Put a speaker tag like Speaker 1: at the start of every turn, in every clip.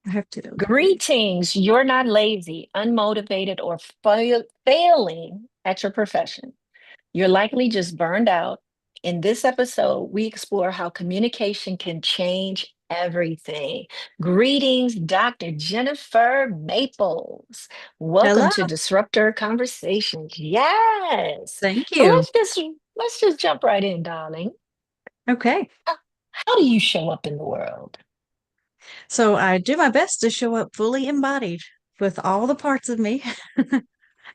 Speaker 1: I have to.
Speaker 2: Greetings. You're not lazy, unmotivated, or failing at your profession. You're likely just burned out. In this episode, we explore how communication can change everything. Greetings, Dr. Jennifer Maples.
Speaker 1: Hello.
Speaker 2: Welcome to DisruptHer Conversations. Yes.
Speaker 1: Thank
Speaker 2: So
Speaker 1: you.
Speaker 2: let's just jump right in, darling.
Speaker 1: Okay.
Speaker 2: How do you show up in the world?
Speaker 1: So I do my best to show up fully embodied with all the parts of me.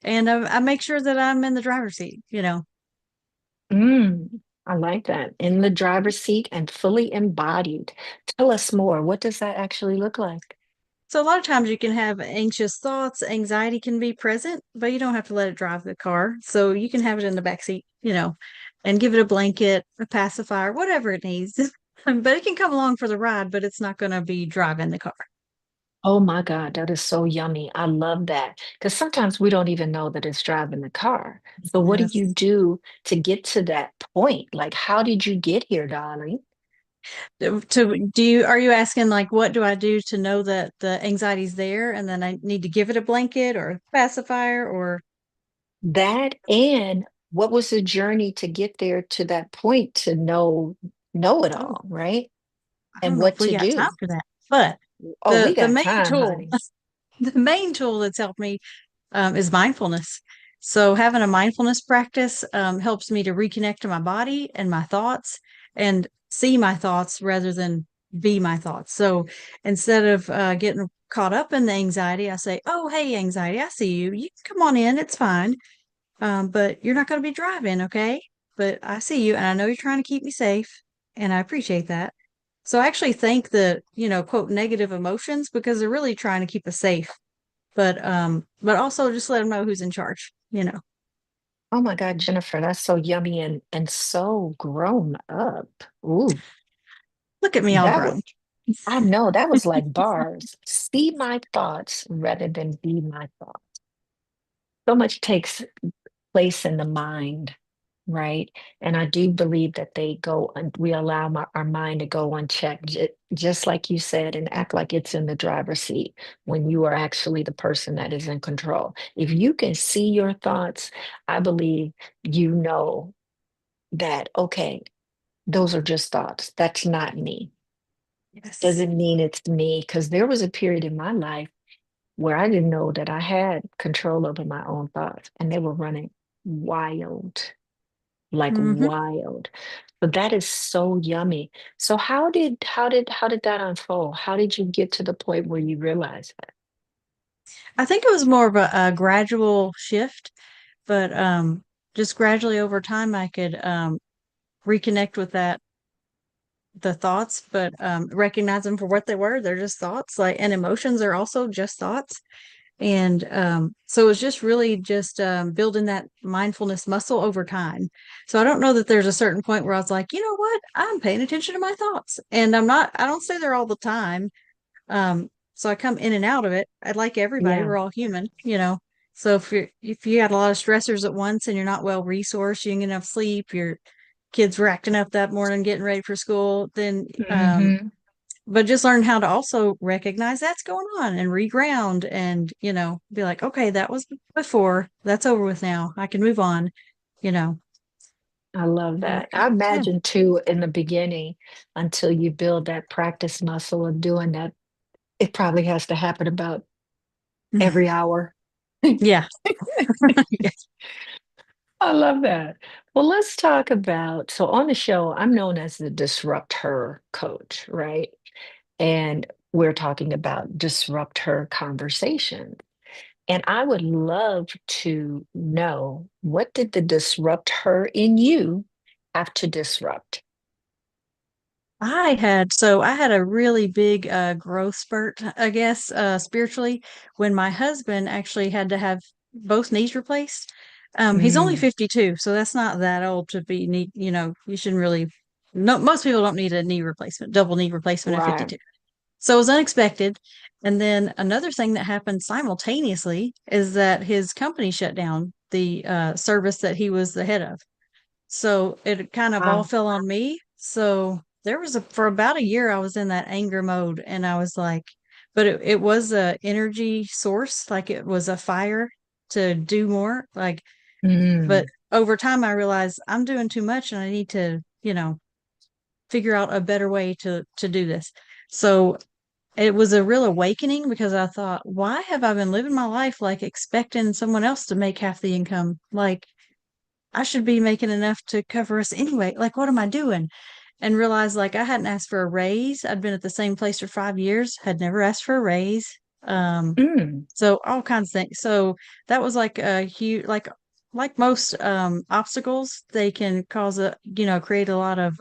Speaker 1: And I make sure that I'm in the driver's seat.
Speaker 2: I like that. In the driver's seat and fully embodied. Tell us more. What does that actually look like?
Speaker 1: So a lot of times you can have anxious thoughts, anxiety can be present, but you don't have to let it drive the car. So you can have it in the back seat, and give it a blanket, a pacifier, whatever it needs. But it can come along for the ride, but it's not going to be driving the car.
Speaker 2: Oh my God, that is so yummy. I love that. Because sometimes we don't even know that it's driving the car. So what do you
Speaker 1: Yes.
Speaker 2: do to get to that point? Like, how did you get here, darling?
Speaker 1: Are you asking like what do I do to know that the anxiety's there and then I need to give it a blanket or a pacifier or
Speaker 2: That and what was the journey to get there to that point to know it
Speaker 1: oh,
Speaker 2: all, right?
Speaker 1: I
Speaker 2: And
Speaker 1: don't know
Speaker 2: what
Speaker 1: if we
Speaker 2: to
Speaker 1: got time
Speaker 2: do.
Speaker 1: for that. But
Speaker 2: Oh, we
Speaker 1: the
Speaker 2: got
Speaker 1: main
Speaker 2: time,
Speaker 1: tool,
Speaker 2: honey.
Speaker 1: the main tool that's helped me is mindfulness. So having a mindfulness practice helps me to reconnect to my body and my thoughts and see my thoughts rather than be my thoughts. So instead of getting caught up in the anxiety, I say, "Oh, hey, anxiety, I see you. You can come on in. It's fine. But you're not going to be driving, okay? But I see you, and I know you're trying to keep me safe, and I appreciate that." So I actually thank the quote negative emotions because they're really trying to keep us safe, but also just let them know who's in charge.
Speaker 2: Oh my God, Jennifer, that's so yummy and so grown up. Ooh,
Speaker 1: Look at me all
Speaker 2: that was,
Speaker 1: grown.
Speaker 2: I know that was like bars. See my thoughts rather than be my thoughts. So much takes place in the mind, right? And I do believe that we allow our mind to go unchecked, just like you said, and act like it's in the driver's seat when you are actually the person that is in control. If you can see your thoughts, I believe you know that, okay, those are just thoughts. That's not me.
Speaker 1: Yes.
Speaker 2: Doesn't mean it's me. Because there was a period in my life where I didn't know that I had control over my own thoughts and they were running wild, like
Speaker 1: hmm
Speaker 2: wild. But that is so yummy. So how did that unfold? How did you get to the point where you realized that?
Speaker 1: I think it was more of a gradual shift, but just gradually over time, I could reconnect with the thoughts, but recognize them for what they were. They're just thoughts, like, and emotions are also just thoughts. And so it was just really just building that mindfulness muscle over time. So I don't know that there's a certain point where I was like, you know what, I'm paying attention to my thoughts, and I don't stay there all the time. So I come in and out of it. I'd like everybody,
Speaker 2: Yeah.
Speaker 1: we're all human. So if you had a lot of stressors at once and you're not well resourced, you didn't get enough sleep, your kids were acting up that morning, getting ready for school, then
Speaker 2: Hmm.
Speaker 1: but just learn how to also recognize that's going on and reground and be like, okay, that was before, that's over with now, I can move on you know
Speaker 2: I love
Speaker 1: but
Speaker 2: that. I
Speaker 1: yeah.
Speaker 2: imagine too in the beginning, until you build that practice muscle of doing that, it probably has to happen about every hour.
Speaker 1: Yeah.
Speaker 2: I love that. Well, let's talk about, so on the show, I'm known as the Disrupt Her coach, right? And we're talking about Disrupt Her Conversation. And I would love to know, what did the disrupt her in you have to disrupt?
Speaker 1: I had a really big growth spurt, I guess, spiritually, when my husband actually had to have both knees replaced. He's only
Speaker 2: Mm,
Speaker 1: 52, so that's not that old to be need, you shouldn't really, no, most people don't need a knee replacement, double knee replacement at
Speaker 2: right.
Speaker 1: 52. So it was unexpected. And then another thing that happened simultaneously is that his company shut down the service that he was the head of. So it kind of all
Speaker 2: Wow.
Speaker 1: fell on me. So for about a year, I was in that anger mode. And I was like, but it was a energy source, like it was a fire to do more. Like, but
Speaker 2: Mm.
Speaker 1: over time I realized I'm doing too much and I need to, figure out a better way to do this. So it was a real awakening because I thought, why have I been living my life like expecting someone else to make half the income? Like I should be making enough to cover us anyway. Like, what am I doing? And realized like I hadn't asked for a raise. I'd been at the same place for 5 years, had never asked for a raise.
Speaker 2: Mm.
Speaker 1: So all kinds of things. So that was like a huge, like most obstacles, they can cause create a lot of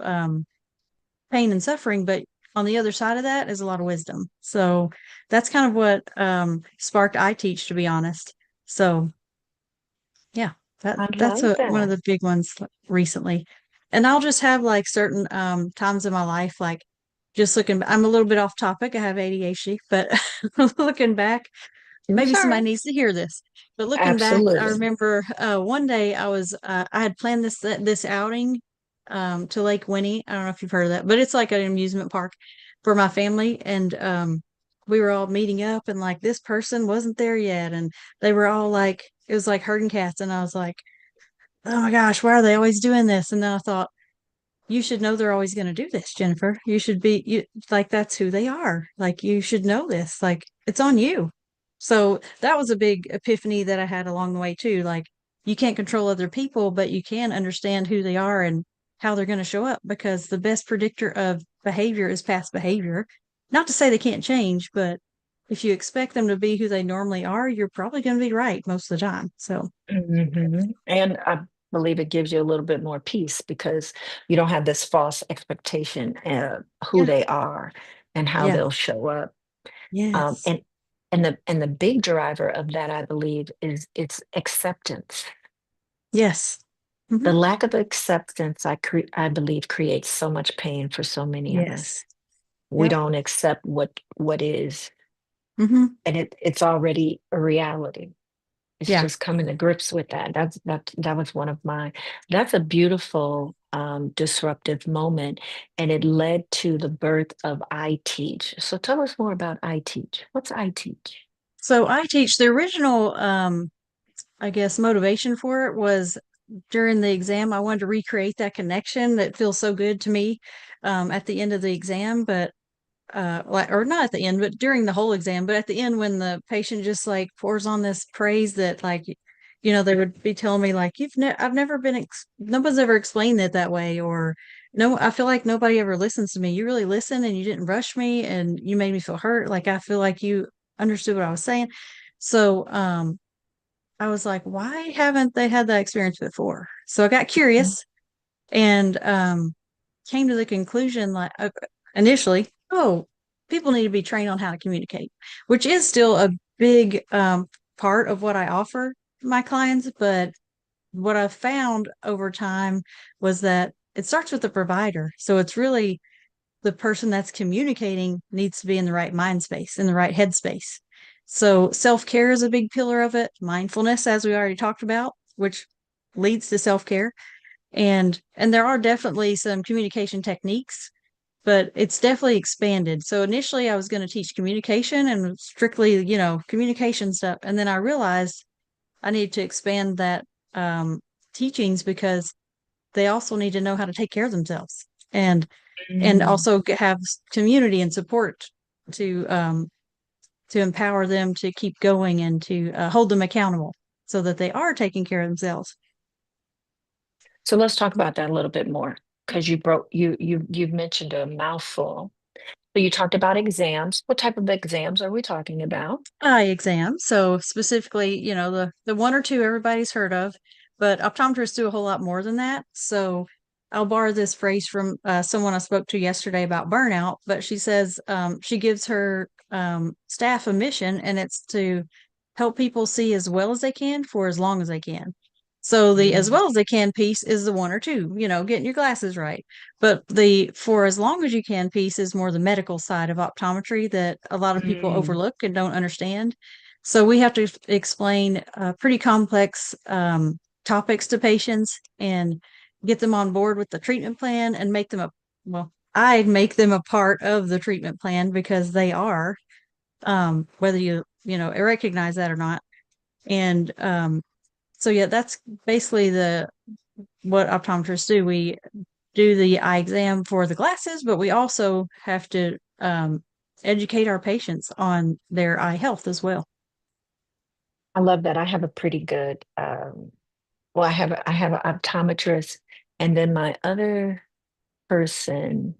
Speaker 1: pain and suffering, but on the other side of that is a lot of wisdom. So that's kind of what sparked I Teach, to be honest. So yeah,
Speaker 2: I
Speaker 1: that's
Speaker 2: love
Speaker 1: one of
Speaker 2: that.
Speaker 1: the big ones recently. And I'll just have like certain times in my life, like just looking, I'm a little bit off topic. I have ADHD, but looking back,
Speaker 2: It's
Speaker 1: maybe
Speaker 2: all
Speaker 1: somebody
Speaker 2: right.
Speaker 1: needs to hear this. But looking back, I
Speaker 2: Absolutely.
Speaker 1: remember one day I had planned this outing to Lake Winnie. I don't know if you've heard of that, but it's like an amusement park for my family, and we were all meeting up, and like this person wasn't there yet, and they were all like, it was like herding cats, and I was like, oh my gosh, why are they always doing this? And then I thought, you should know they're always going to do this, Jennifer. You should be you like that's who they are. Like you should know this. Like it's on you. So that was a big epiphany that I had along the way too. Like you can't control other people, but you can understand who they are and how they're going to show up because the best predictor of behavior is past behavior. Not to say they can't change, but if you expect them to be who they normally are, you're probably going to be right most of the time. So,
Speaker 2: And I believe it gives you a little bit more peace because you don't have this false expectation of who
Speaker 1: yeah.
Speaker 2: they are and how
Speaker 1: Yeah.
Speaker 2: they'll show up. Um,
Speaker 1: Yes.
Speaker 2: and and the big driver of that, I believe, is it's acceptance.
Speaker 1: Yes.
Speaker 2: The
Speaker 1: Hmm.
Speaker 2: lack of acceptance, I believe, creates so much pain for so many of us.
Speaker 1: Yes.
Speaker 2: We
Speaker 1: Yep.
Speaker 2: don't accept what is,
Speaker 1: Hmm.
Speaker 2: and it's already a reality. It's
Speaker 1: Yeah.
Speaker 2: just coming to grips with that. That was one of my, that's a beautiful disruptive moment. And it led to the birth of I Teach. So tell us more about I Teach. What's I Teach?
Speaker 1: So I Teach, the original I guess motivation for it was during the exam I wanted to recreate that connection that feels so good to me at the end of the exam, but like or not at the end, but during the whole exam, but at the end when the patient just like pours on this praise that like they would be telling me like I've never been nobody's ever explained it that way, or no, I feel like nobody ever listens to me. You really listen and you didn't rush me and you made me feel hurt. Like I feel like you understood what I was saying. So I was like, why haven't they had that experience before? So I got curious and came to the conclusion, like initially, oh, people need to be trained on how to communicate, which is still a big part of what I offer my clients. But what I've found over time was that it starts with the provider. So it's really the person that's communicating needs to be in the right mind space, in the right headspace. So self-care is a big pillar of it. Mindfulness, as we already talked about, which leads to self-care. And there are definitely some communication techniques, but it's definitely expanded. So initially I was going to teach communication and strictly, communication stuff. And then I realized I needed to expand that teachings because they also need to know how to take care of themselves and
Speaker 2: Mm.
Speaker 1: also have community and support to empower them to keep going and to hold them accountable so that they are taking care of themselves.
Speaker 2: So let's talk about that a little bit more because you've mentioned a mouthful. So you talked about exams. What type of exams are we talking about?
Speaker 1: Eye exam. So specifically, the one or two everybody's heard of, but optometrists do a whole lot more than that. So I'll borrow this phrase from someone I spoke to yesterday about burnout, but she says she gives her staff a mission, and it's to help people see as well as they can for as long as they can. So the as
Speaker 2: Mm.
Speaker 1: well as they can piece is the one or two, getting your glasses right. But the for as long as you can piece is more the medical side of optometry that a lot of people
Speaker 2: Mm.
Speaker 1: overlook and don't understand. So we have to explain pretty complex topics to patients and get them on board with the treatment plan and make them I make them a part of the treatment plan because they are. whether you recognize that or not. And so yeah, that's basically the what optometrists do. We do the eye exam for the glasses, but we also have to educate our patients on their eye health as well.
Speaker 2: I love that. I have a pretty good well, I have an optometrist, and then my other person.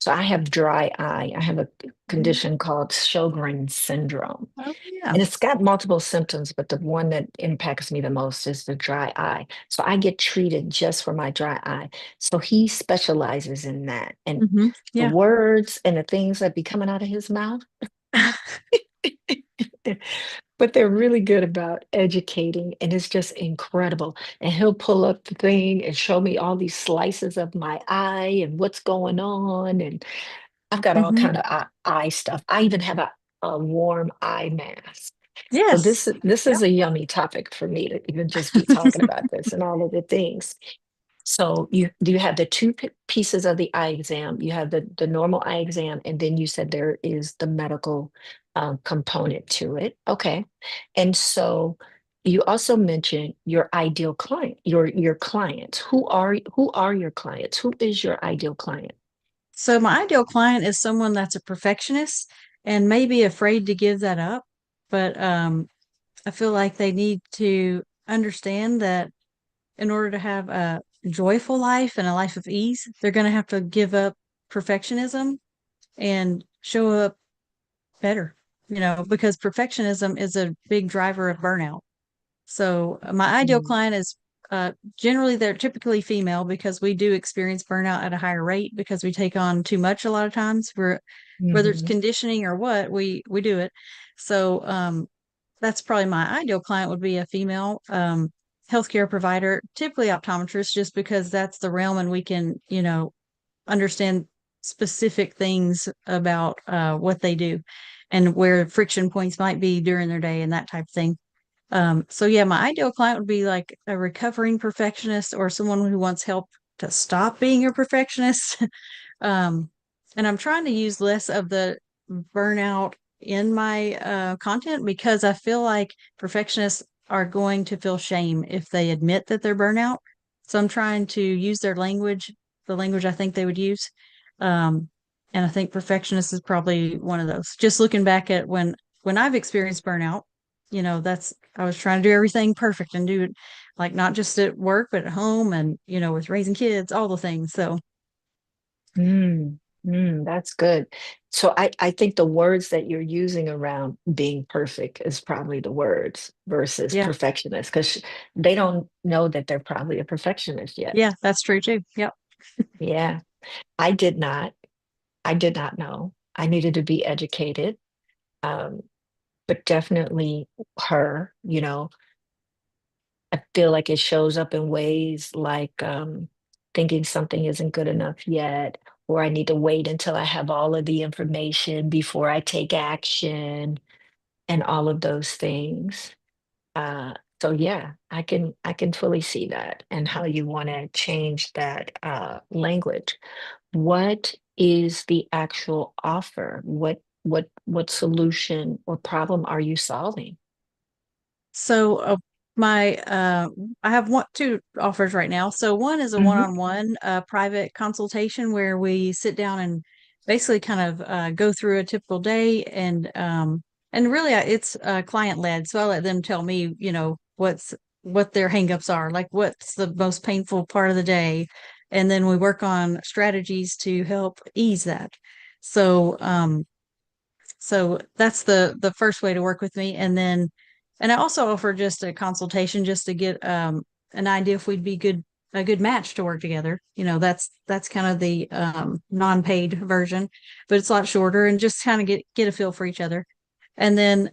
Speaker 2: So I have dry eye. I have a
Speaker 1: Mhm.
Speaker 2: condition called Sjogren's syndrome.
Speaker 1: Oh yeah.
Speaker 2: And it's got multiple symptoms, but the one that impacts me the most is the dry eye. So I get treated just for my dry eye. So he specializes in that. And the
Speaker 1: Yeah.
Speaker 2: words and the things that be coming out of his mouth, but they're really good about educating, and it's just incredible. And he'll pull up the thing and show me all these slices of my eye and what's going on. And I've got all
Speaker 1: Hmm.
Speaker 2: kind of eye stuff. I even have a warm eye mask. So
Speaker 1: Yes.
Speaker 2: this
Speaker 1: Yeah.
Speaker 2: is a yummy topic for me to even just be talking about this and all of the things. So you have the two pieces of the eye exam. You have the normal eye exam, and then you said there is the medical component to it. Okay, and so you also mentioned your ideal client, your clients. Who are your clients? Who is your ideal client?
Speaker 1: So my ideal client is someone that's a perfectionist and maybe afraid to give that up, but I feel like they need to understand that in order to have a joyful life and a life of ease, they're going to have to give up perfectionism and show up better, because perfectionism is a big driver of burnout. So my ideal
Speaker 2: Mm,
Speaker 1: client is generally they're typically female because we do experience burnout at a higher rate because we take on too much a lot of times. Whether it's
Speaker 2: mhm.
Speaker 1: conditioning or what, we do it. So that's probably my ideal client would be a female healthcare provider, typically optometrist, just because that's the realm and we can, understand specific things about what they do and where friction points might be during their day and that type of thing. So yeah, my ideal client would be like a recovering perfectionist or someone who wants help to stop being a perfectionist. um, and I'm trying to use less of the burnout in my content because I feel like perfectionists are going to feel shame if they admit that they're burnout. So I'm trying to use their language, the language I think they would use. Um, and I think perfectionist is probably one of those. Just looking back at when I've experienced burnout, that's I was trying to do everything perfect and do it like not just at work, but at home and, with raising kids, all the things. So
Speaker 2: Mm, that's good. So I think the words that you're using around being perfect is probably the words versus
Speaker 1: yeah,
Speaker 2: perfectionist, because they don't know that they're probably a perfectionist yet.
Speaker 1: yeah, that's true too. Yep.
Speaker 2: Yeah, I did not. I did not know. I needed to be educated. Um, but definitely her, I feel like it shows up in ways like thinking something isn't good enough yet, or I need to wait until I have all of the information before I take action, and all of those things. So yeah, I can fully see that and how you want to change that language. What is the actual offer? What solution or problem are you solving?
Speaker 1: So my I have two offers right now. So one is a
Speaker 2: Hmm.
Speaker 1: one-on-one private consultation where we sit down and basically kind of go through a typical day and really it's client led. So I let them tell me, what their hangups are, like what's the most painful part of the day, and then we work on strategies to help ease that. So so that's the first way to work with me. And I also offer just a consultation just to get an idea if we'd be a good match to work together. That's kind of the non-paid version, but it's a lot shorter and just kind of get a feel for each other. And then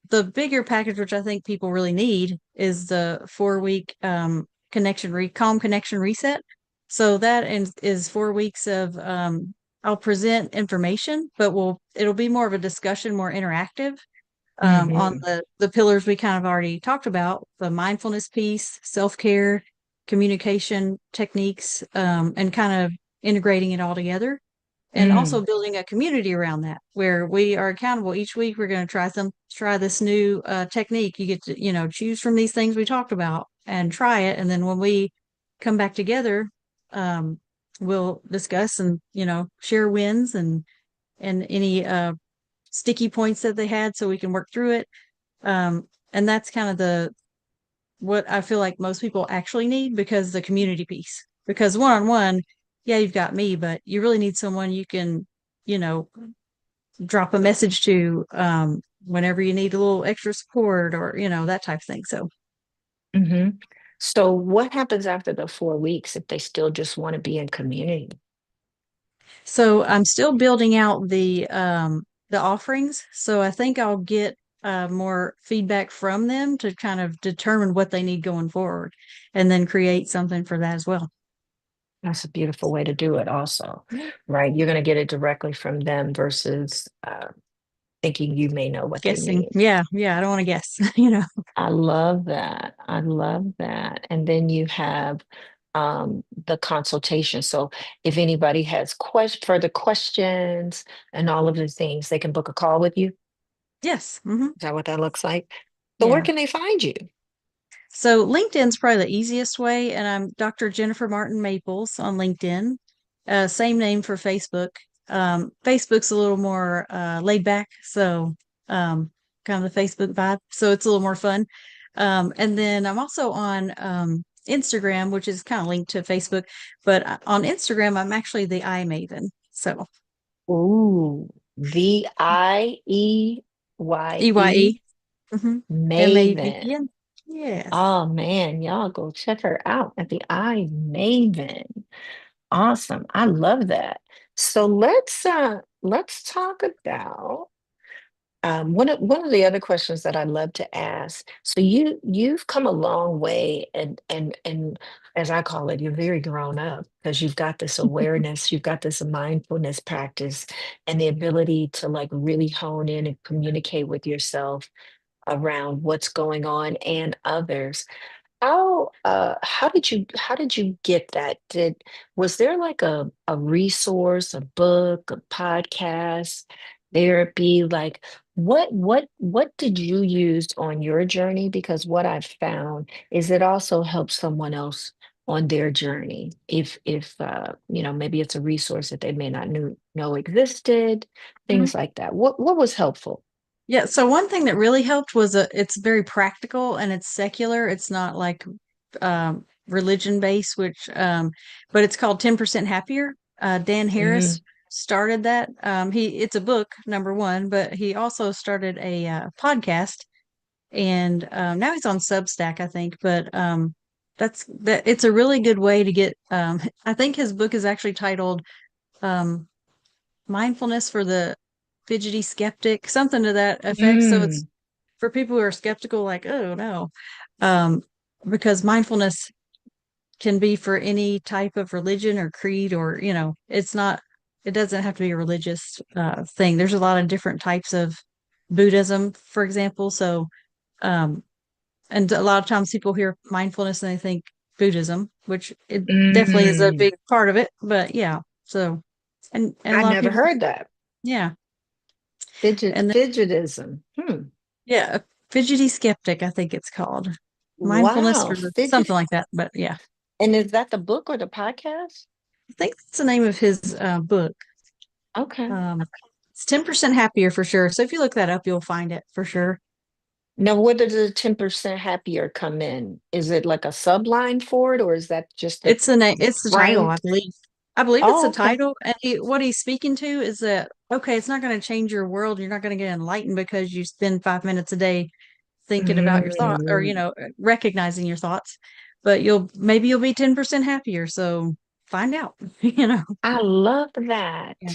Speaker 1: the bigger package, which I think people really need, is the 4 week calm connection reset. So that is 4 weeks of I'll present information, but it'll be more of a discussion, more interactive on
Speaker 2: Hmm.
Speaker 1: the pillars we kind of already talked about: the mindfulness piece, self care, communication techniques, and kind of integrating it all together. and also
Speaker 2: Mm,
Speaker 1: building a community around that where we are accountable each week. We're going to try this new technique. You get to, choose from these things we talked about and try it. And then when we come back together, um, we'll discuss and, share wins and any sticky points that they had so we can work through it. And that's kind of what I feel like most people actually need, because the community piece, because one on one, yeah, you've got me, but you really need someone you can, you know, drop a message to, whenever you need a little extra support or, that type of thing. So,
Speaker 2: hmm. So what happens after the 4 weeks if they still just want to be in community?
Speaker 1: so I'm still building out the offerings. So I think I'll get more feedback from them to kind of determine what they need going forward and then create something for that as well.
Speaker 2: That's a beautiful way to do it also, right? You're going to get it directly from them versus thinking you may know what they
Speaker 1: Guessing.
Speaker 2: need.
Speaker 1: Yeah, yeah, I don't want to guess,
Speaker 2: I love that. I love that. And then you have the consultation. So if anybody has further questions and all of the things, they can book a call with you. Is
Speaker 1: Yes.
Speaker 2: that what that looks like? So where
Speaker 1: Yeah.
Speaker 2: can they find you?
Speaker 1: So LinkedIn's probably the easiest way, and I'm Dr. Jennifer Martin Maples on LinkedIn. Same name for Facebook. Facebook's a little more laid back, so kind of the Facebook vibe. So it's a little more fun. And then I'm also on Instagram, which is kind of linked to Facebook, but on Instagram, I'm actually the eye maven. So
Speaker 2: Ooh, VIEYE
Speaker 1: EYE, mm-hmm.
Speaker 2: Maven.
Speaker 1: MAVEN. Yes.
Speaker 2: Oh man, y'all go check her out at the I Maven. Awesome. I love that. So let's talk about one of the other questions that I love to ask. So you've come a long way, and as I call it, you're very grown up because you've got this awareness, you've got this mindfulness practice, and the ability to like really hone in and communicate with yourself around what's going on and others. How did you get that? Was there like a resource, a book, a podcast, therapy? Like what did you use on your journey? Because what I've found is it also helps someone else on their journey. If maybe it's a resource that they may not know existed, things like that. What was helpful?
Speaker 1: Yeah, so one thing that really helped was it's very practical and it's secular. It's not like religion based, but it's called 10% Happier. Dan Harris
Speaker 2: Hmm.
Speaker 1: started that. It's a book, number one, but he also started a podcast, and now he's on Substack, I think. But that it's a really good way to get. I think his book is actually titled um, Mindfulness for the Fidgety Skeptic, something to that effect. So it's
Speaker 2: Mm,
Speaker 1: for people who are skeptical, like, oh no, um, because mindfulness can be for any type of religion or creed, or it's not. It doesn't have to be a religious thing. There's a lot of different types of Buddhism, for example. So, um, and a lot of times people hear mindfulness and they think Buddhism, which it definitely is a
Speaker 2: mm.
Speaker 1: big part of it. But yeah, so and a
Speaker 2: I
Speaker 1: lot of
Speaker 2: never
Speaker 1: people,
Speaker 2: heard that.
Speaker 1: yeah, and
Speaker 2: Fidgetism.
Speaker 1: yeah, a fidgety skeptic, I think it's called. Mindfulness
Speaker 2: Wow,
Speaker 1: for
Speaker 2: fidget.
Speaker 1: something like that. But yeah,
Speaker 2: And is that the book or the podcast?
Speaker 1: I think that's the name of his book.
Speaker 2: Okay.
Speaker 1: Um, it's 10% Happier for sure. So if you look that up, you'll find it for sure.
Speaker 2: Now, where does the 10% happier come in? Is it like a subline for it, or is that just the
Speaker 1: It's the title,
Speaker 2: frame?
Speaker 1: I believe. I believe it's the
Speaker 2: Oh, okay.
Speaker 1: title. And what he's speaking to is that, okay, it's not going to change your world. You're not going to get enlightened because you spend 5 minutes a day thinking about your thought, or,
Speaker 2: Mm,
Speaker 1: recognizing your thoughts, but maybe you'll be 10% happier. So find out,
Speaker 2: I love that.
Speaker 1: Yeah.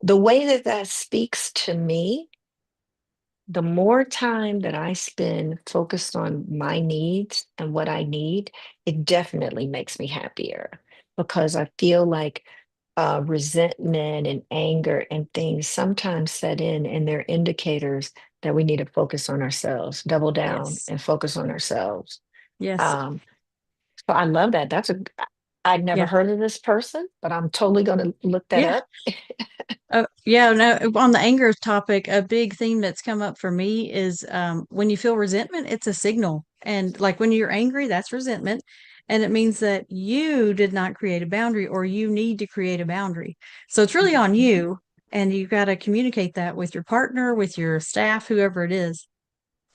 Speaker 2: The way that that speaks to me, the more time that I spend focused on my needs and what I need, it definitely makes me happier because I feel like resentment and anger and things sometimes set in, and they're indicators that we need to focus on ourselves, double down
Speaker 1: Yes.
Speaker 2: and focus on ourselves.
Speaker 1: Yes.
Speaker 2: Um, so I love that. I'd never
Speaker 1: Yeah.
Speaker 2: heard of this person, but I'm totally going to look that
Speaker 1: Yeah.
Speaker 2: up.
Speaker 1: Yeah, no, on the anger topic, a big theme that's come up for me is when you feel resentment, it's a signal. And like when you're angry, that's resentment. And it means that you did not create a boundary or you need to create a boundary. So it's really on
Speaker 2: Mhm.
Speaker 1: you. And you got to communicate that with your partner, with your staff, whoever it is,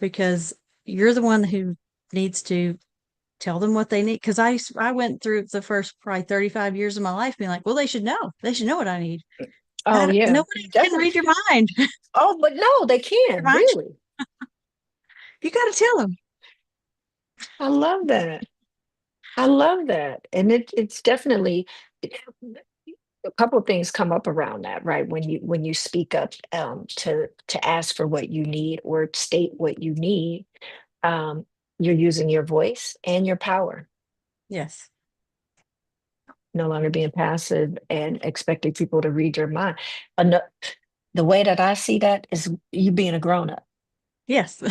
Speaker 1: because you're the one who needs to tell them what they need. Because I went through the first probably 35 years of my life being like, well, they should know. They should know what I need.
Speaker 2: Oh,
Speaker 1: That
Speaker 2: yeah,
Speaker 1: nobody can
Speaker 2: definitely.
Speaker 1: read your mind.
Speaker 2: Oh, but no, they
Speaker 1: Your
Speaker 2: can,
Speaker 1: mind,
Speaker 2: really.
Speaker 1: you got to tell them.
Speaker 2: I love that. I love that. And it's definitely a couple of things come up around that, right? When you speak up to ask for what you need or state what you need, um, you're using your voice and your power,
Speaker 1: Yes.
Speaker 2: no longer being passive and expecting people to read your mind. Ano- the way that I see that is you being a grown up.
Speaker 1: Yes.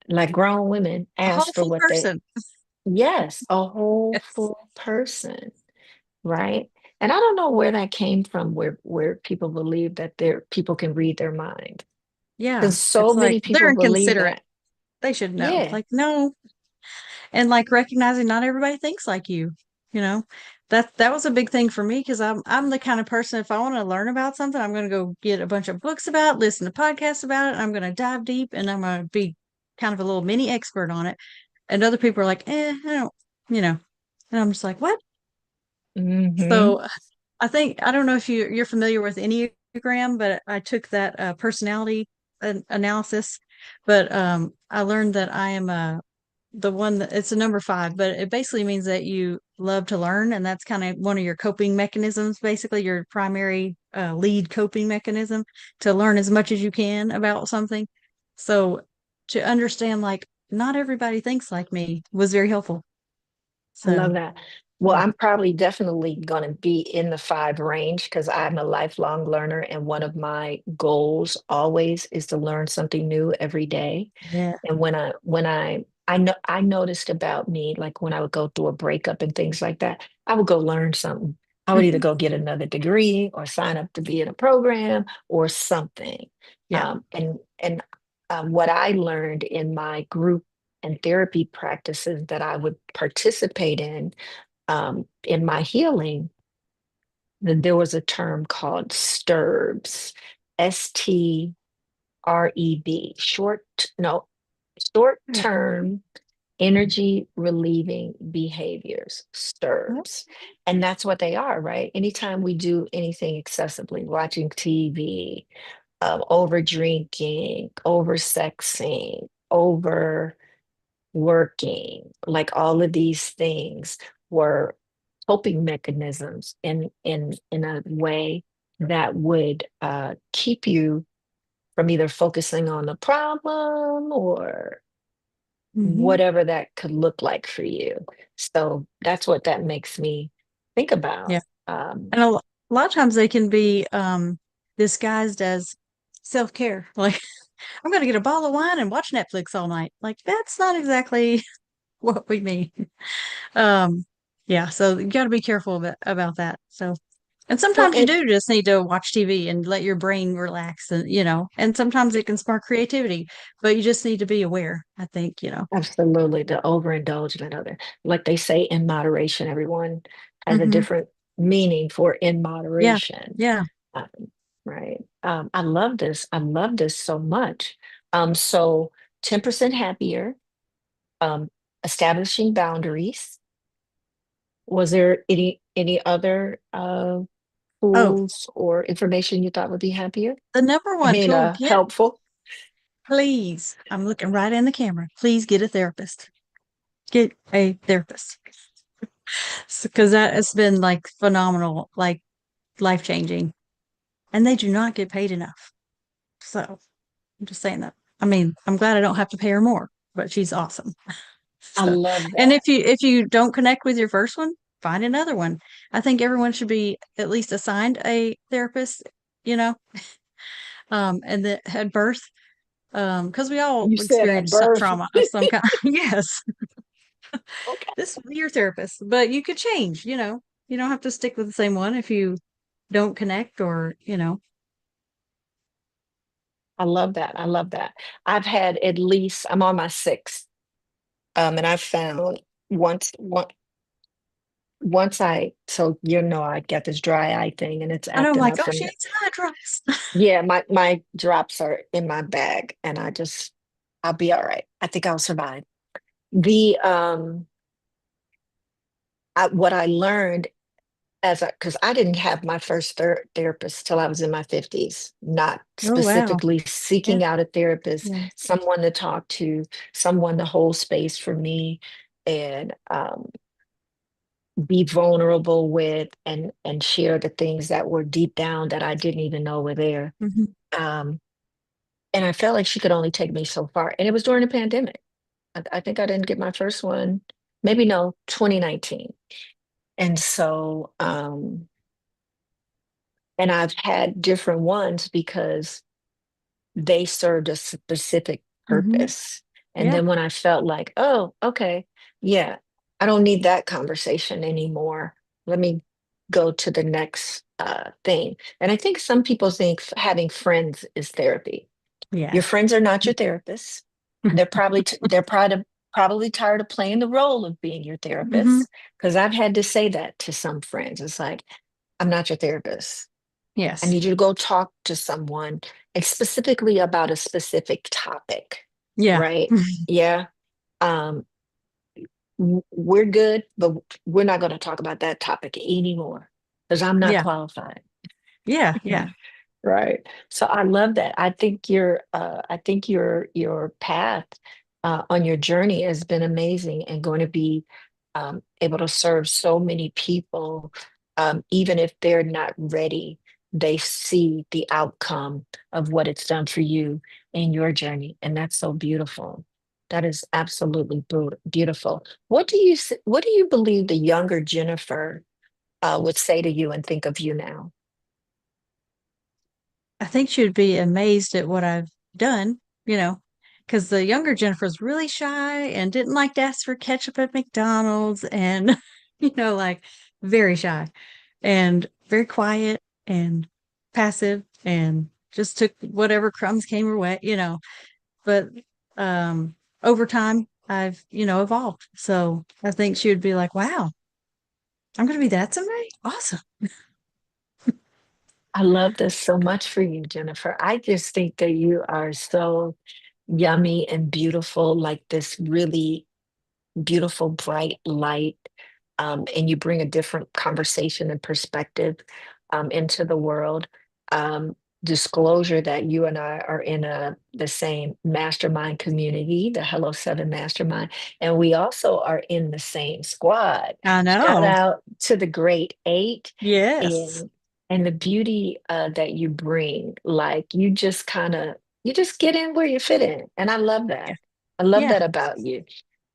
Speaker 2: Like grown women
Speaker 1: A
Speaker 2: ask for
Speaker 1: hopeful
Speaker 2: what they,
Speaker 1: person.
Speaker 2: yes, a whole
Speaker 1: Yes.
Speaker 2: full person, right? And I don't know where that came from, where people believe that people can read their mind.
Speaker 1: Yeah.
Speaker 2: Because so
Speaker 1: It's like
Speaker 2: many
Speaker 1: they're
Speaker 2: people believe
Speaker 1: inconsiderate.
Speaker 2: that.
Speaker 1: They should know.
Speaker 2: Yeah,
Speaker 1: Like, no. And like recognizing not everybody thinks like you know. That was a big thing for me because I'm the kind of person if I want to learn about something, I'm gonna go get a bunch of books about, listen to podcasts about it, I'm gonna dive deep and I'm gonna be kind of a little mini expert on it. And other people are like, I don't, you know. And I'm just like, what?
Speaker 2: hmm,
Speaker 1: So I think I don't know if you're familiar with Enneagram, but I took that personality analysis. But I learned that I am the one that it's a number five, but it basically means that you love to learn, and that's kind of one of your coping mechanisms. Basically, your primary lead coping mechanism to learn as much as you can about something. So to understand, like, not everybody thinks like me was very helpful.
Speaker 2: I love
Speaker 1: So
Speaker 2: that. Well,
Speaker 1: yeah,
Speaker 2: I'm probably definitely going to be in the five range because I'm a lifelong learner, and one of my goals always is to learn something new every day.
Speaker 1: yeah.
Speaker 2: And I know I noticed about me, like when I would go through a breakup and things like that, I would go learn something. I would either
Speaker 1: Mhm.
Speaker 2: go get another degree or sign up to be in a program or something.
Speaker 1: Yeah.
Speaker 2: What I learned in my group and therapy practices that I would participate in my healing, that there was a term called STRBs, STREB, short
Speaker 1: Yeah.
Speaker 2: term energy relieving behaviors, STRBs. And that's what they are, right? Anytime we do anything excessively, watching TV, over drinking, over sexing, over working, like all of these things were coping mechanisms in a way that would keep you from either focusing on the problem or
Speaker 1: Hmm.
Speaker 2: whatever that could look like for you. So that's what that makes me think
Speaker 1: Yeah.
Speaker 2: about. Um,
Speaker 1: And a lot of times they can be disguised as self-care. Like, I'm going to get a bottle of wine and watch Netflix all night. Like, that's not exactly what we mean. Um, yeah, so you got to be careful about that. So, and
Speaker 2: well,
Speaker 1: sometimes you
Speaker 2: and
Speaker 1: do just need to watch TV and let your brain relax and sometimes it can spark creativity, but you just need to be aware, I think.
Speaker 2: absolutely, the overindulgement of it. Like they say, in moderation, everyone has a
Speaker 1: Hmm.
Speaker 2: different meaning for in
Speaker 1: Yeah.
Speaker 2: moderation.
Speaker 1: Yeah.
Speaker 2: Um, right. I love this. I love this so much. So 10% happier, um, establishing boundaries. Was there any other
Speaker 1: Oh,
Speaker 2: tools or information you thought would be happier?
Speaker 1: the number
Speaker 2: I
Speaker 1: one
Speaker 2: mean,
Speaker 1: tool,
Speaker 2: helpful.
Speaker 1: please, I'm looking right in the camera. Please get a therapist. Get a therapist. Because that has been like phenomenal, like life changing. And they do not get paid enough. So I'm just saying that. I mean, I'm glad I don't have to pay her more, but she's awesome.
Speaker 2: I
Speaker 1: So,
Speaker 2: love
Speaker 1: and
Speaker 2: that.
Speaker 1: if you don't connect with your first one, find another one. I think everyone should be at least assigned a therapist, you know, and that had birth, because we all
Speaker 2: You said at
Speaker 1: experience some
Speaker 2: birth.
Speaker 1: trauma of some kind. Yes.
Speaker 2: Okay.
Speaker 1: This will be your therapist, but you could change, you don't have to stick with the same one if you don't connect or.
Speaker 2: I love that. I love that. I've had at least, I'm on my sixth. And I've found once, one, once so I get this dry eye thing and it's
Speaker 1: I know I'm
Speaker 2: acting
Speaker 1: like,
Speaker 2: up
Speaker 1: oh,
Speaker 2: for
Speaker 1: she
Speaker 2: me.
Speaker 1: needs eye drops.
Speaker 2: Yeah, my drops are in my bag and I'll be all right. I think I'll survive. The what I learned because I didn't have my first therapist till I was in my 50s, not
Speaker 1: Oh, wow.
Speaker 2: specifically
Speaker 1: Yeah.
Speaker 2: seeking out a therapist,
Speaker 1: Yeah.
Speaker 2: someone to talk to, someone to hold space for me and be vulnerable with and share the things that were deep down that I didn't even know were there.
Speaker 1: Hmm.
Speaker 2: Um, and I felt like she could only take me so far. And it was during the pandemic. I think I didn't get my first one, maybe no, 2019. And so, and I've had different ones because they served a specific
Speaker 1: Hmm.
Speaker 2: purpose. And
Speaker 1: Yeah.
Speaker 2: then when I felt like, oh, okay, yeah, I don't need that conversation anymore. Let me go to the next thing. And I think some people think having friends is therapy. Your
Speaker 1: Yeah.
Speaker 2: friends are not your therapists. They're probably tired of playing the role of being your
Speaker 1: Hmm.
Speaker 2: therapist. Because I've had to say that to some friends. It's like, I'm not your therapist. I
Speaker 1: Yes.
Speaker 2: need you to go talk to someone and specifically about a specific topic,
Speaker 1: Yeah.
Speaker 2: right? Yeah. Um, we're good, but we're not going to talk about that topic anymore because I'm not
Speaker 1: Yeah.
Speaker 2: qualified.
Speaker 1: Yeah. Yeah.
Speaker 2: Right. So I love that. I think your path on your journey has been amazing and going to be able to serve so many people, even if they're not ready, they see the outcome of what it's done for you in your journey. And that's so beautiful. That is absolutely beautiful. What do you believe the younger Jennifer would say to you and think of you now?
Speaker 1: I think she would be amazed at what I've done, you know, because the younger Jennifer's really shy and didn't like to ask for ketchup at McDonald's and, like very shy and very quiet and passive and just took whatever crumbs came her way. But over time, I've evolved. So I think she would be like, wow, I'm going to be that someday. Awesome.
Speaker 2: I love this so much for you, Jennifer. I just think that you are so yummy and beautiful, like this really beautiful, bright light. And you bring a different conversation and perspective into the world. Um, Disclosure that you and I are in the same mastermind community, the Hello Seven Mastermind, and we also are in the same squad.
Speaker 1: I
Speaker 2: Shout
Speaker 1: know.
Speaker 2: out to the Great Eight
Speaker 1: Yes.
Speaker 2: and the beauty that you bring. Like you just get in where you fit in, and I love
Speaker 1: Yeah.
Speaker 2: that. I love
Speaker 1: Yeah.
Speaker 2: that about you.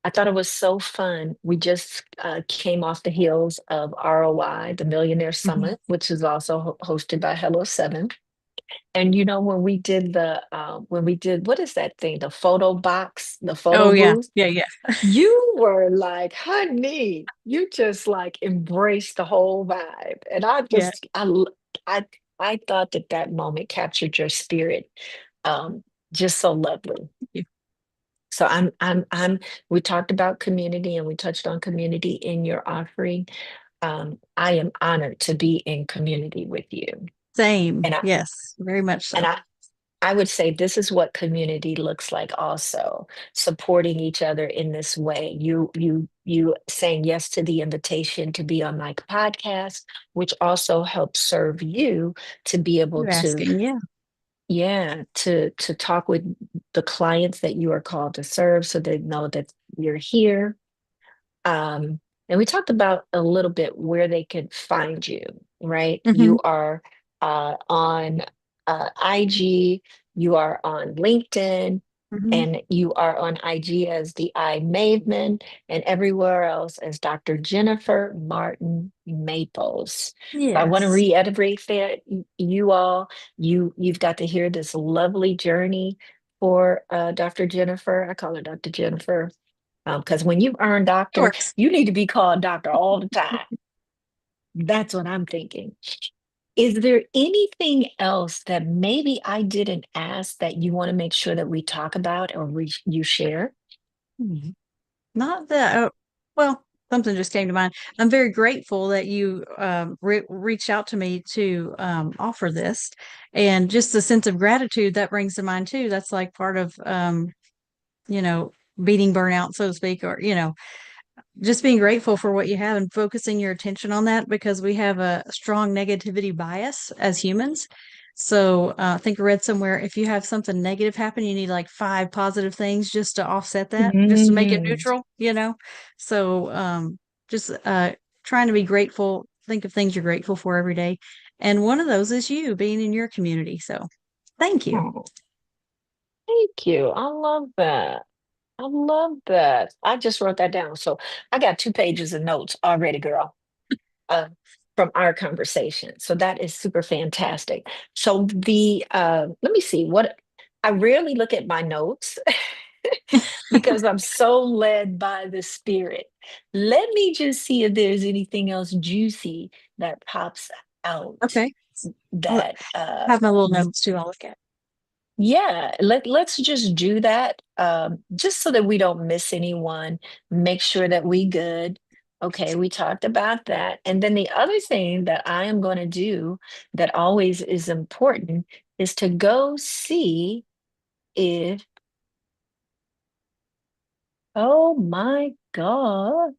Speaker 2: I thought it was so fun. We just came off the heels of ROI, the Millionaire
Speaker 1: Mhm.
Speaker 2: Summit, which is also hosted by Hello Seven. And when we did what is that thing? The photo box, the photo
Speaker 1: Oh, yeah.
Speaker 2: booth.
Speaker 1: Yeah. Yeah.
Speaker 2: You were like, honey, you just like embraced the whole vibe. And
Speaker 1: Yeah.
Speaker 2: I I thought that that moment captured your spirit, um, just so lovely.
Speaker 1: Yeah.
Speaker 2: So we talked about community and we touched on community in your offering. I am honored to be in community with you.
Speaker 1: Same.
Speaker 2: And I
Speaker 1: Yes. Very much
Speaker 2: and
Speaker 1: so.
Speaker 2: I would say this is what community looks like also, supporting each other in this way. You saying yes to the invitation to be on my podcast, which also helps serve you to be able
Speaker 1: You
Speaker 2: to,
Speaker 1: asking. Yeah.
Speaker 2: yeah, to talk with the clients that you are called to serve so they know that you're here. And we talked about a little bit where they could find you, right?
Speaker 1: Hmm.
Speaker 2: You are on IG, you are on LinkedIn,
Speaker 1: Hmm.
Speaker 2: and you are on IG as the I Maven, and everywhere else as Dr. Jennifer Martin Maples. So I want to
Speaker 1: Yes.
Speaker 2: reiterate that you all, you've got to hear this lovely journey for Dr. Jennifer. I call her Dr. Jennifer Because when you earn
Speaker 1: It
Speaker 2: doctor,
Speaker 1: works.
Speaker 2: you need to be called doctor all the time. That's what I'm thinking. Is there anything else that maybe I didn't ask that you want to make sure that we talk about or you share?
Speaker 1: Mhm. Not that, well, something just came to mind. I'm very grateful that you reached out to me to offer this, and just the sense of gratitude that brings to mind too. That's like part of you know, beating burnout, so to speak, or just being grateful for what you have and focusing your attention on that, because we have a strong negativity bias as humans. So I think I read somewhere, if you have something negative happen, you need like five positive things just to offset that, just to make it
Speaker 2: Mm.
Speaker 1: neutral. So just trying to be grateful, think of things you're grateful for every day. And one of those is you being in your community. So thank you.
Speaker 2: Oh, thank you. I love that. I love that. I just wrote that down. So I got 2 pages of notes already, girl, uh, from our conversation. So that is super fantastic. So let me see what I rarely look at my notes because I'm so led by the spirit. Let me just see if there's anything else juicy that pops out
Speaker 1: Okay. I'll
Speaker 2: that
Speaker 1: have my little notes too. I'll look at.
Speaker 2: yeah, let's just do that, just so that we don't miss anyone, make sure that we good. Okay, we talked about that. And then the other thing that I am going to do that always is important is to go see if, oh my God.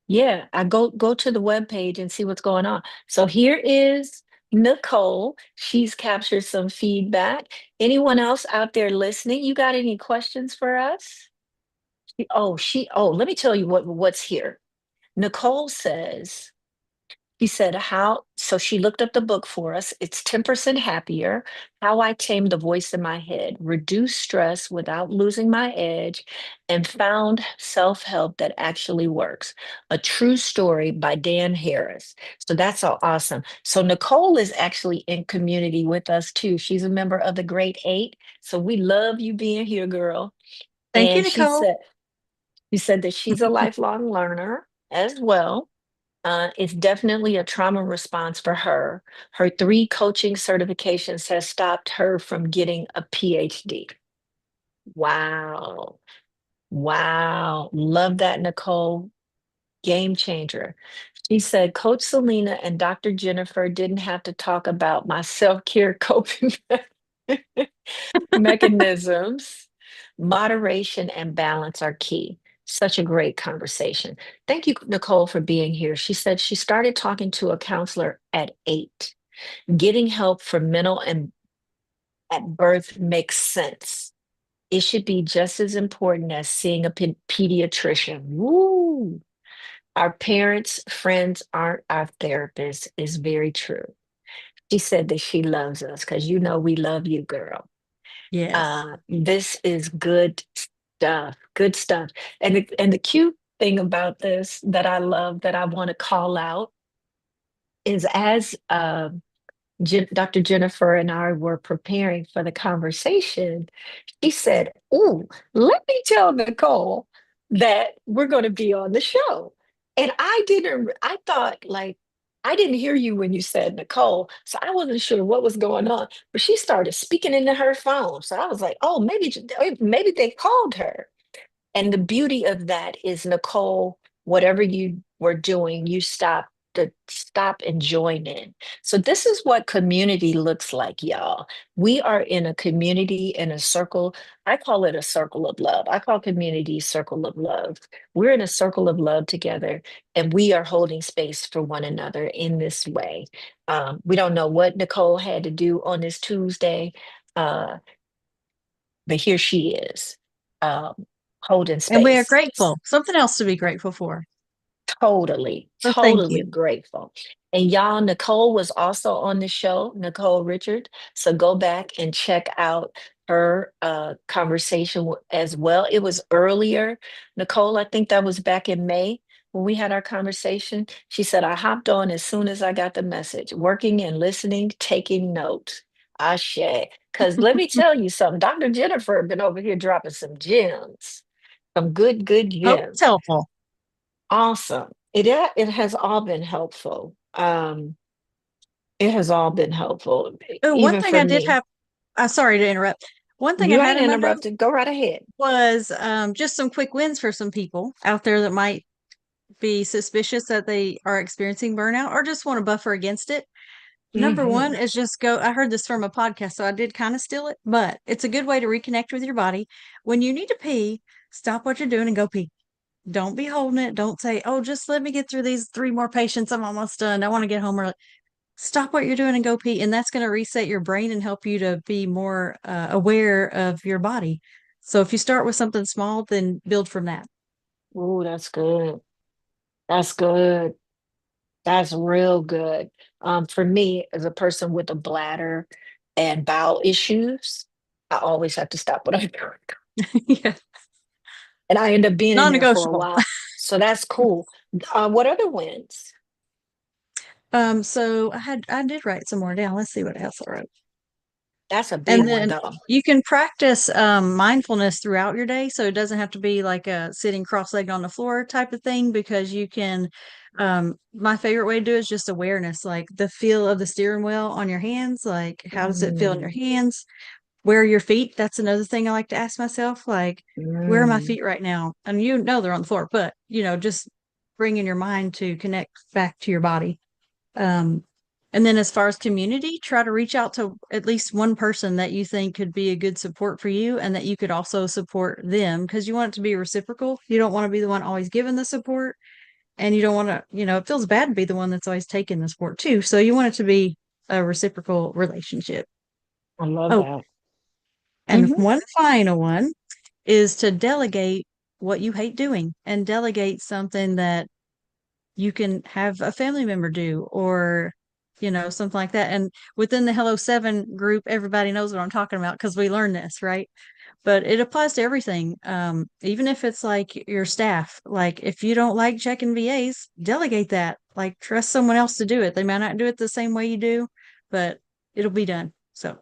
Speaker 2: Yeah, I go to the webpage and see what's going on. So here is Nicole. She's captured some feedback. Anyone else out there listening? You got any questions for us? Let me tell you what's here. Nicole says, she said, so she looked up the book for us. It's 10% Happier, How I Tamed the Voice in My Head, Reduce Stress Without Losing My Edge, and Found Self-Help That Actually Works. A True Story by Dan Harris. So that's all awesome. So Nicole is actually in community with us too. She's a member of the Great Eight. So we love you being here, girl.
Speaker 1: Thank you,
Speaker 2: And
Speaker 1: Nicole.
Speaker 2: she said that she's a lifelong learner as well. It's definitely a trauma response for her. Her 3 coaching certifications has stopped her from getting a PhD. Wow. Wow. Love that, Nicole. Game changer. She said, Coach Selena and Dr. Jennifer didn't have to talk about my self-care coping mechanisms. Moderation and balance are key. Such a great conversation. Thank you, Nicole, for being here. She said she started talking to a counselor at 8. Getting help for mental and at birth makes sense. It should be just as important as seeing a pediatrician. Woo! Our parents, friends aren't our therapists is very true. She said that she loves us because you know we love you, girl.
Speaker 1: Yes.
Speaker 2: This is good stuff. Good stuff. And the cute thing about this that I love that I want to call out is as Dr. Jennifer and I were preparing for the conversation, she said, "Oh, let me tell Nicole that we're going to be on the show." And I thought, like, I didn't hear you when you said Nicole, so I wasn't sure what was going on. But she started speaking into her phone. So I was like, oh, maybe they called her. And the beauty of that is, Nicole, whatever you were doing, you stop and join in. So this is what community looks like, y'all. We are in a community, in a circle. I call it a circle of love. I call community circle of love. We're in a circle of love together, and we are holding space for one another in this way. We don't know what Nicole had to do on this Tuesday, uh, but here she is, um, holding
Speaker 1: And we are
Speaker 2: space.
Speaker 1: grateful. Something else to be grateful for.
Speaker 2: Totally,
Speaker 1: So thank
Speaker 2: totally
Speaker 1: you.
Speaker 2: grateful. And y'all, Nicole was also on the show, Nicole Richard. So go back and check out her conversation as well. It was earlier, Nicole, I think that was back in May when we had our conversation. She said, I hopped on as soon as I got the message, working and listening, taking notes. Ashe. Because let me tell you something, Dr. Jennifer been over here dropping some gems. Some good
Speaker 1: Hope it's
Speaker 2: gems.
Speaker 1: helpful.
Speaker 2: Awesome. It has all been helpful. It has all been helpful,
Speaker 1: Oh, one
Speaker 2: even
Speaker 1: thing
Speaker 2: for
Speaker 1: I did
Speaker 2: me.
Speaker 1: have, sorry to interrupt. One thing I
Speaker 2: You
Speaker 1: had
Speaker 2: ain't
Speaker 1: in my note
Speaker 2: interrupted. Go right ahead.
Speaker 1: was just some quick wins for some people out there that might be suspicious that they are experiencing burnout or just want to buffer against it. Number one
Speaker 2: Hmm.
Speaker 1: is just go. I heard this from a podcast, so I did kind of steal it, but it's a good way to reconnect with your body. When you need to pee, stop what you're doing and go pee. Don't be holding it. Don't say, oh, just let me get through these three more patients. I'm almost done. I want to get home early. Stop what you're doing and go pee. And that's going to reset your brain and help you to be more aware of your body. So if you start with something small, then build from that.
Speaker 2: Ooh, that's good. That's good. That's real good. For me, as a person with a bladder and bowel issues, I always have to stop what I'm doing.
Speaker 1: Yeah.
Speaker 2: And I end up being in there for a
Speaker 1: Non-negotiable.
Speaker 2: while. So that's cool. What other wins?
Speaker 1: So I did write some more down. Let's see what else I wrote.
Speaker 2: That's a big
Speaker 1: And
Speaker 2: one,
Speaker 1: then
Speaker 2: though.
Speaker 1: you can practice mindfulness throughout your day. So it doesn't have to be like a sitting cross-legged on the floor type of thing, because you can, my favorite way to do it is just awareness, like the feel of the steering wheel on your hands. Like, how does it feel in your
Speaker 2: Mm,
Speaker 1: hands? Where are your feet? That's another thing I like to ask myself. Like, where are my
Speaker 2: mm.
Speaker 1: feet right now? And you know they're on the floor, but just bringing your mind to connect back to your body. Um, and then as far as community, try to reach out to at least one person that you think could be a good support for you and that you could also support them, because you want it to be reciprocal. You don't want to be the one always giving the support, and you don't want to, it feels bad to be the one that's always taking the support too. So you want it to be a reciprocal relationship.
Speaker 2: I love
Speaker 1: Oh,
Speaker 2: that.
Speaker 1: and
Speaker 2: Hmm.
Speaker 1: one final one is to delegate what you hate doing, and delegate something that you can have a family member do, or something like that. And within the Hello 7 group, everybody knows what I'm talking about because we learned this, right? But it applies to everything. Even if it's like your staff, like if you don't like checking VAs, delegate that. Like, trust someone else to do it. They might not do it the same way you do, but it'll be done. So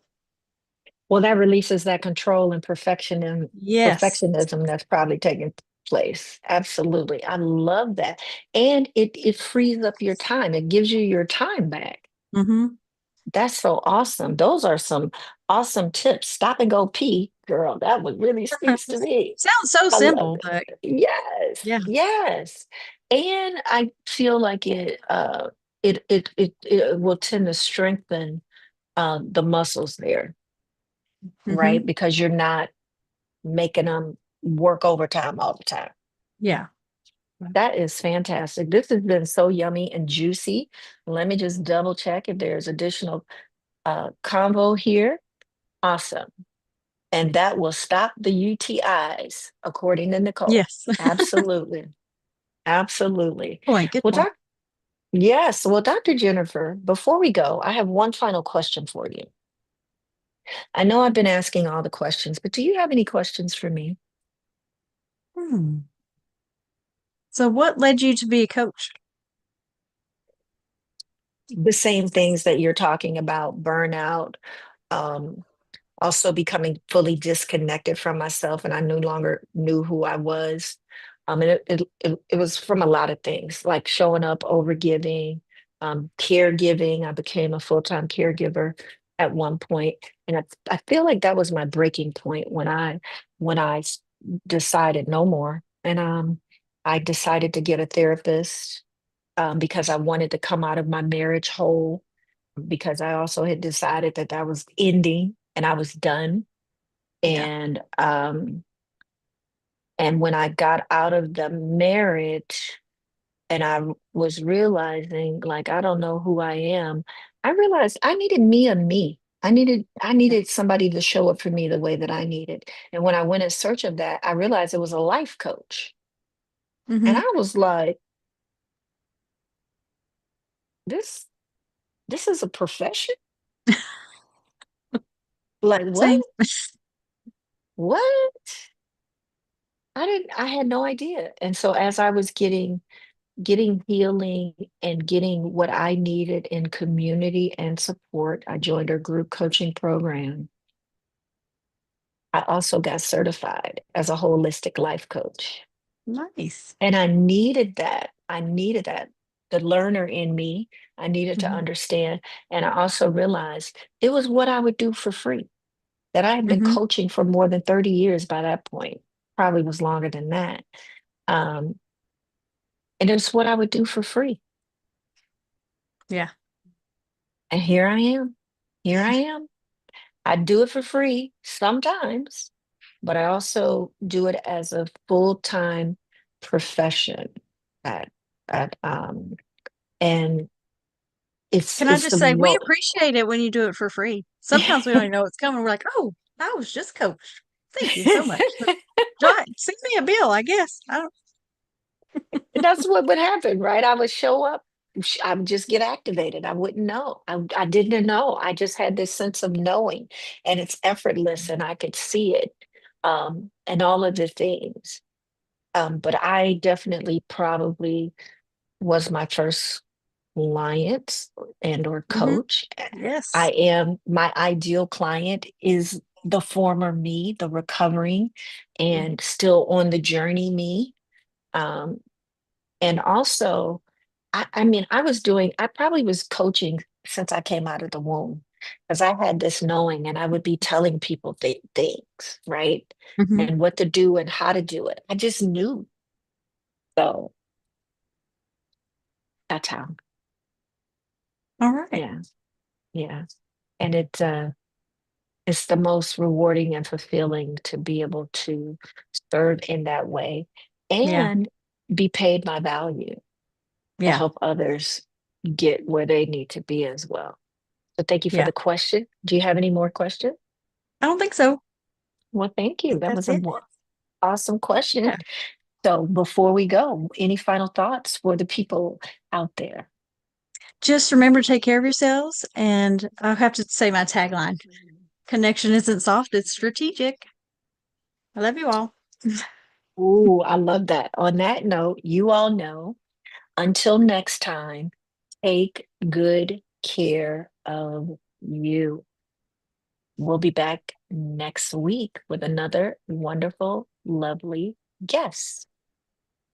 Speaker 2: Well, that releases that control and
Speaker 1: yes.
Speaker 2: perfectionism that's probably taking place. Absolutely. I love that. And it frees up your time. It gives you your time back.
Speaker 1: Hmm.
Speaker 2: That's so awesome. Those are some awesome tips. Stop and go pee, girl. That one really speaks to me.
Speaker 1: Sounds so
Speaker 2: I love
Speaker 1: simple,
Speaker 2: it.
Speaker 1: but
Speaker 2: Yes,
Speaker 1: yeah.
Speaker 2: yes. And I feel like it will tend to strengthen the muscles there, right?
Speaker 1: Hmm.
Speaker 2: Because you're not making them work overtime all the time.
Speaker 1: Yeah.
Speaker 2: That is fantastic. This has been so yummy and juicy. Let me just double check if there's additional convo here. Awesome. And that will stop the UTIs, according to Nicole.
Speaker 1: Yes.
Speaker 2: Absolutely. Absolutely.
Speaker 1: Point. Good
Speaker 2: Well,
Speaker 1: point.
Speaker 2: yes. Well, Dr. Jennifer, before we go, I have one final question for you. I know I've been asking all the questions, but do you have any questions for me?
Speaker 1: Hmm. So what led you to be a coach?
Speaker 2: The same things that you're talking about, burnout, um, also becoming fully disconnected from myself, and I no longer knew who I was. And it was from a lot of things, like showing up, overgiving, caregiving. I became a full-time caregiver at one point, and I feel like that was my breaking point when I decided no more, and I decided to get a therapist because I wanted to come out of my marriage whole, because I also had decided that that was ending and I was done.
Speaker 1: Yeah.
Speaker 2: And when I got out of the marriage and was realizing, like, I don't know who I am, I realized I needed me and me. I
Speaker 1: Yeah.
Speaker 2: needed somebody to show up for me the way that I needed. And when I went in search of that, I realized it was a life coach. And
Speaker 1: Hmm.
Speaker 2: I was like, this this is a profession? Like what?
Speaker 1: Same.
Speaker 2: What? I had no idea. And so as I was getting healing and getting what I needed in community and support, I joined a group coaching program. I also got certified as a holistic life coach.
Speaker 1: Nice.
Speaker 2: And I needed that. I needed that. The learner in me, I needed to
Speaker 1: Hmm.
Speaker 2: understand. And I also realized it was what I would do for free, that I had been
Speaker 1: Hmm.
Speaker 2: coaching for more than 30 years by that point, probably was longer than that. Um, and it's what I would do for free.
Speaker 1: Yeah.
Speaker 2: And here I am. Here I am. I do it for free sometimes, but I also do it as a full-time profession at and
Speaker 1: Can I
Speaker 2: it's
Speaker 1: just
Speaker 2: the
Speaker 1: say we
Speaker 2: mo
Speaker 1: appreciate it when you do it for free. Sometimes we don't even know it's coming. We're like, oh, I was just coached. Thank you so much. Send me a bill, I guess. I don't.
Speaker 2: that's what would happen, right? I would show up, I would just get activated. I wouldn't know. I didn't know. I just had this sense of knowing, and it's effortless, and I could see it, and all of the things. But I definitely probably was my first client and or
Speaker 1: Hmm.
Speaker 2: coach. I
Speaker 1: Yes.
Speaker 2: am my ideal client is the former me, the recovering and still on the journey me. Um, and also, I mean, I probably was coaching since I came out of the womb because I had this knowing and I would be telling people things, right?
Speaker 1: Hmm.
Speaker 2: And what to do and how to do it. I just knew. So that's how,
Speaker 1: All right.
Speaker 2: yeah, yeah. And it's the most rewarding and fulfilling to be able to serve in that way
Speaker 1: Yeah.
Speaker 2: and be paid my value to
Speaker 1: Yeah.
Speaker 2: help others get where they need to be as well. So thank you for
Speaker 1: Yeah.
Speaker 2: the question. Do you have any more questions?
Speaker 1: I don't think so. I
Speaker 2: Well, thank you.
Speaker 1: think
Speaker 2: That
Speaker 1: that's
Speaker 2: was a
Speaker 1: it.
Speaker 2: awesome question.
Speaker 1: Yeah.
Speaker 2: So before we go, any final thoughts for the people out there?
Speaker 1: Just remember to take care of yourselves. And I have to say my tagline: connection isn't soft, it's strategic. I love you all.
Speaker 2: Ooh, I love that. On that note, you all know, until next time, take good care of you. We'll be back next week with another wonderful, lovely guest.